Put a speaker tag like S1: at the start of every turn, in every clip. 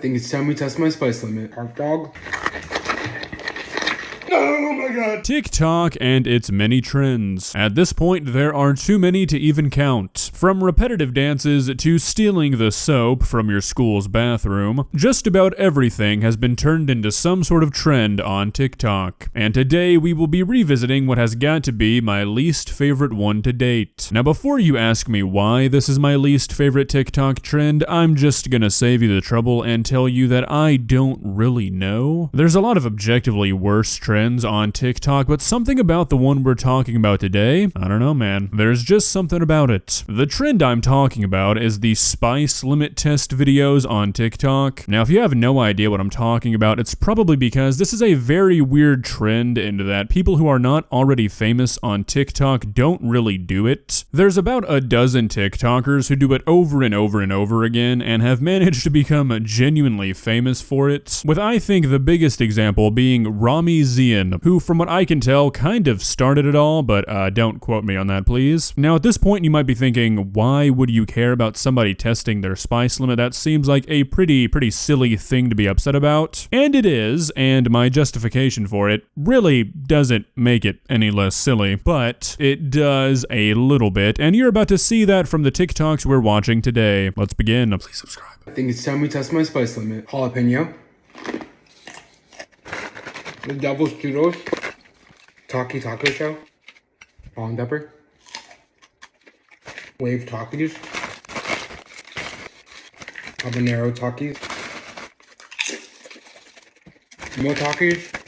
S1: think it's time we test my spice limit. Hot dog. Oh my god.
S2: TikTok and its many trends. At this point, there are too many to even count. From repetitive dances to stealing the soap from your school's bathroom, just about everything has been turned into some sort of trend on TikTok. And today we will be revisiting what has got to be my least favorite one to date. Now before you ask me why this is my least favorite TikTok trend, I'm just gonna save you the trouble and tell you that I don't really know. There's a lot of objectively worse trends on TikTok, but something about the one we're talking about today, I don't know, man. There's just something about it. The trend I'm talking about is the spice limit test videos on TikTok. Now, if you have no idea what I'm talking about, it's probably because this is a very weird trend in that people who are not already famous on TikTok don't really do it. There's about a dozen TikTokers who do it over and over and over again and have managed to become genuinely famous for it, with I think the biggest example being Rami Zian, who from what I can tell kind of started it all, but don't quote me on that please. Now at this point you might be thinking, why would you care about somebody testing their spice limit? That seems like a pretty silly thing to be upset about. And it is, and my justification for it really doesn't make it any less silly, but it does a little bit, and you're about to see that from the TikToks we're watching today. Let's begin. Please subscribe.
S1: I think it's time we test my spice limit. Jalapeno. The Devil's Churros. Taki Taco Shell. Lemon pepper. Wave Takis. Habanero Takis. More Takis.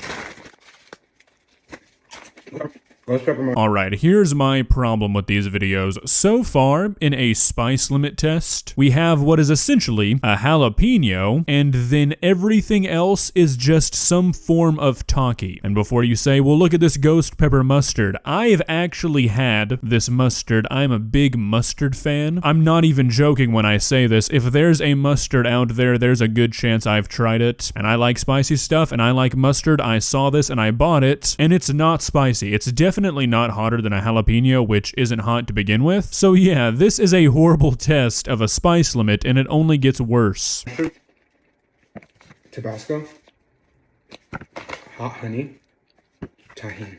S1: Ghost pepper.
S2: Alright, here's my problem with these videos. So far, in a spice limit test, we have what is essentially a jalapeno, and then everything else is just some form of taki. And before you say, well look at this ghost pepper mustard, I've actually had this mustard. I'm a big mustard fan. I'm not even joking when I say this. If there's a mustard out there, there's a good chance I've tried it. And I like spicy stuff, and I like mustard. I saw this and I bought it, and it's not spicy. It's definitely not hotter than a jalapeno, which isn't hot to begin with. So yeah, this is a horrible test of a spice limit, and it only gets worse.
S1: Tabasco. Hot honey. Tahini.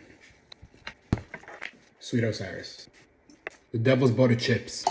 S1: Sweet Osiris. The Devil's Butter Chips.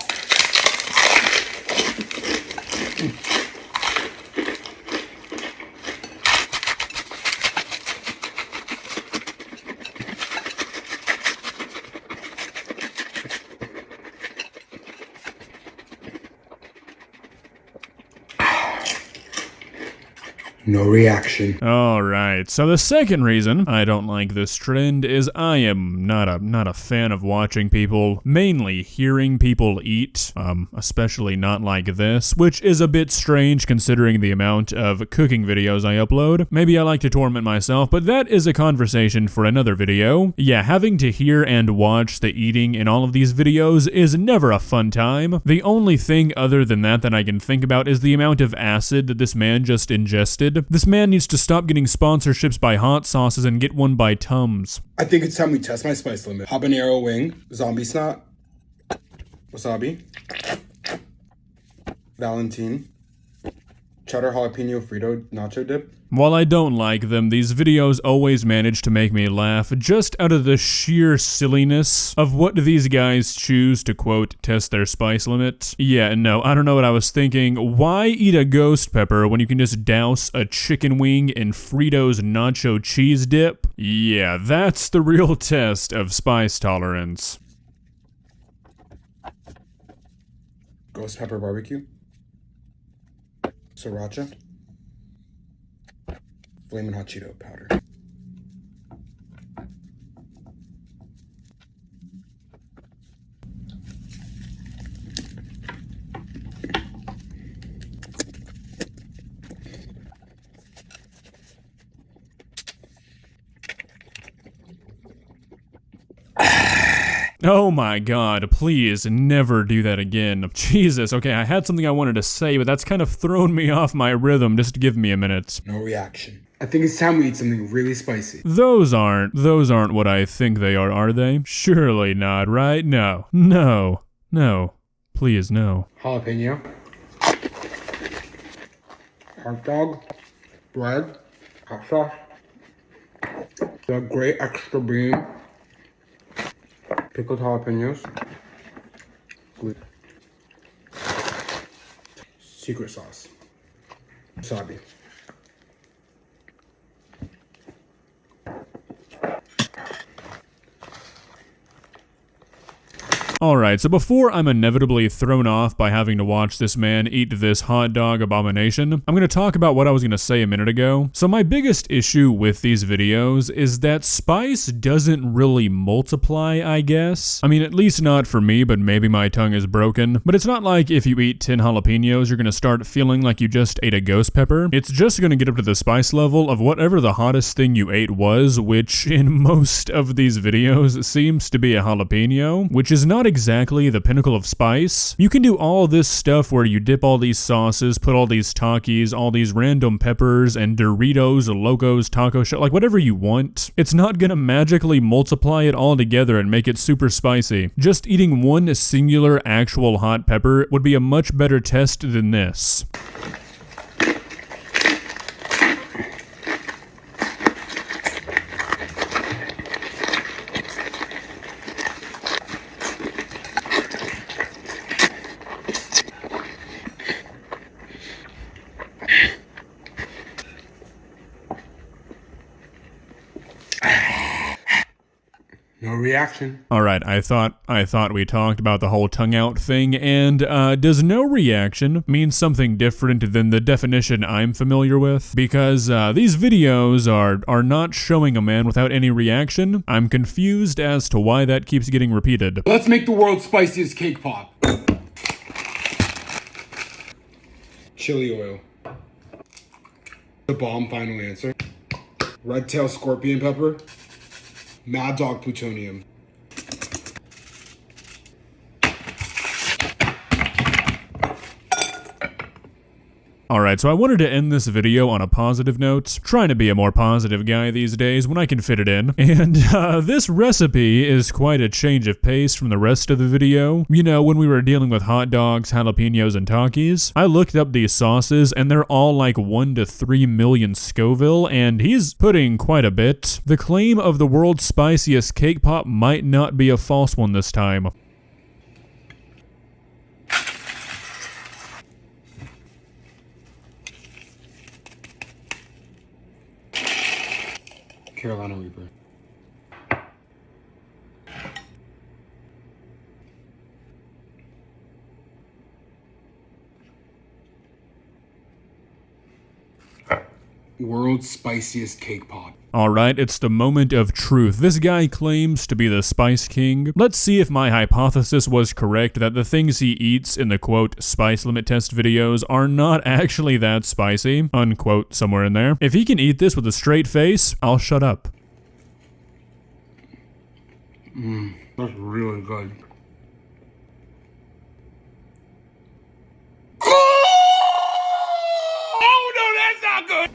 S1: No reaction.
S2: Alright, so the second reason I don't like this trend is I am not a fan of watching people, mainly hearing people eat, especially not like this, which is a bit strange considering the amount of cooking videos I upload. Maybe I like to torment myself, but that is a conversation for another video. Yeah, having to hear and watch the eating in all of these videos is never a fun time. The only thing other than that I can think about is the amount of acid that this man just ingested. This man needs to stop getting sponsorships by hot sauces and get one by Tums.
S1: I think it's time we test my spice limit. Habanero wing, zombie snot, wasabi, Valentine, cheddar jalapeno Frito nacho dip.
S2: While I don't like them, these videos always manage to make me laugh just out of the sheer silliness of what these guys choose to, quote, test their spice limit. Yeah, no, I don't know what I was thinking. Why eat a ghost pepper when you can just douse a chicken wing in Fritos nacho cheese dip? Yeah, that's the real test of spice tolerance.
S1: Ghost pepper barbecue. Sriracha. Flamin' hot Cheeto powder.
S2: Oh my god, please never do that again. Jesus, okay, I had something I wanted to say, but that's kind of thrown me off my rhythm. Just give me a minute.
S1: No reaction. I think it's time we eat something really spicy.
S2: Those aren't what I think they are they? Surely not, right? No. Please, no.
S1: Jalapeno. hot dog, bread, hot sauce, the great extra bean, pickled jalapenos, secret sauce, wasabi.
S2: Alright, so before I'm inevitably thrown off by having to watch this man eat this hot dog abomination, I'm going to talk about what I was going to say a minute ago. So my biggest issue with these videos is that spice doesn't really multiply, I guess. I mean, at least not for me, but maybe my tongue is broken. But it's not like if you eat 10 jalapenos, you're going to start feeling like you just ate a ghost pepper. It's just going to get up to the spice level of whatever the hottest thing you ate was, which in most of these videos seems to be a jalapeno, which is not exactly the pinnacle of spice. You can do all this stuff where you dip all these sauces, put all these Takis, all these random peppers and Doritos, Locos, taco shell, like whatever you want. It's not gonna magically multiply it all together and make it super spicy. Just eating one singular actual hot pepper would be a much better test than this.
S1: No reaction.
S2: Alright, I thought we talked about the whole tongue out thing, and does no reaction mean something different than the definition I'm familiar with? Because these videos are not showing a man without any reaction. I'm confused as to why that keeps getting repeated.
S1: Let's make the world's spiciest cake pop. Chili oil. The bomb final answer. Red tail scorpion pepper. Mad Dog plutonium.
S2: Alright, so I wanted to end this video on a positive note. Trying to be a more positive guy these days when I can fit it in. And this recipe is quite a change of pace from the rest of the video. You know, when we were dealing with hot dogs, jalapenos, and Takis, I looked up these sauces and they're all like 1 to 3 million Scoville, and he's putting quite a bit. The claim of the world's spiciest cake pop might not be a false one this time.
S1: Carolina Reaper. World's spiciest cake pop.
S2: Alright, it's the moment of truth. This guy claims to be the Spice King. Let's see if my hypothesis was correct that the things he eats in the quote spice limit test videos are not actually that spicy, unquote, somewhere in there. If he can eat this with a straight face, I'll shut up.
S1: That's really good. Oh no, that's not good!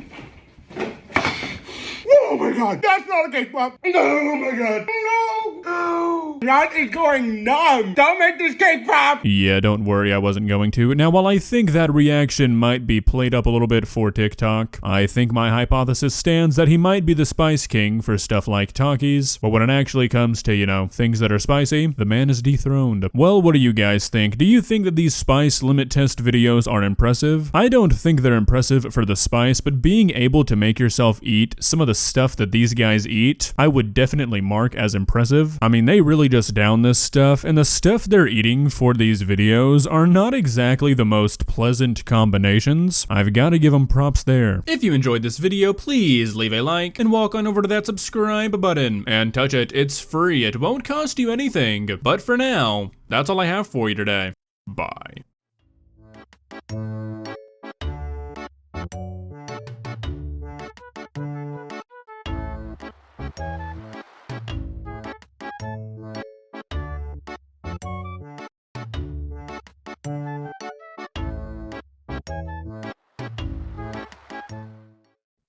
S1: Oh my god, that's not a cake pop! Oh my god, no! No! That is going numb! Don't make this cake pop!
S2: Yeah, don't worry, I wasn't going to. Now, while I think that reaction might be played up a little bit for TikTok, I think my hypothesis stands that he might be the Spice King for stuff like Takis, but when it actually comes to, you know, things that are spicy, the man is dethroned. Well, what do you guys think? Do you think that these spice limit test videos are impressive? I don't think they're impressive for the spice, but being able to make yourself eat some of the stuff that these guys eat, I would definitely mark as impressive. I mean, they really just down this stuff, and the stuff they're eating for these videos are not exactly the most pleasant combinations. I've got to give them props there. If you enjoyed this video, please leave a like and walk on over to that subscribe button and touch it. It's free. It won't cost you anything. But for now, that's all I have for you today. Bye.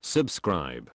S3: Subscribe.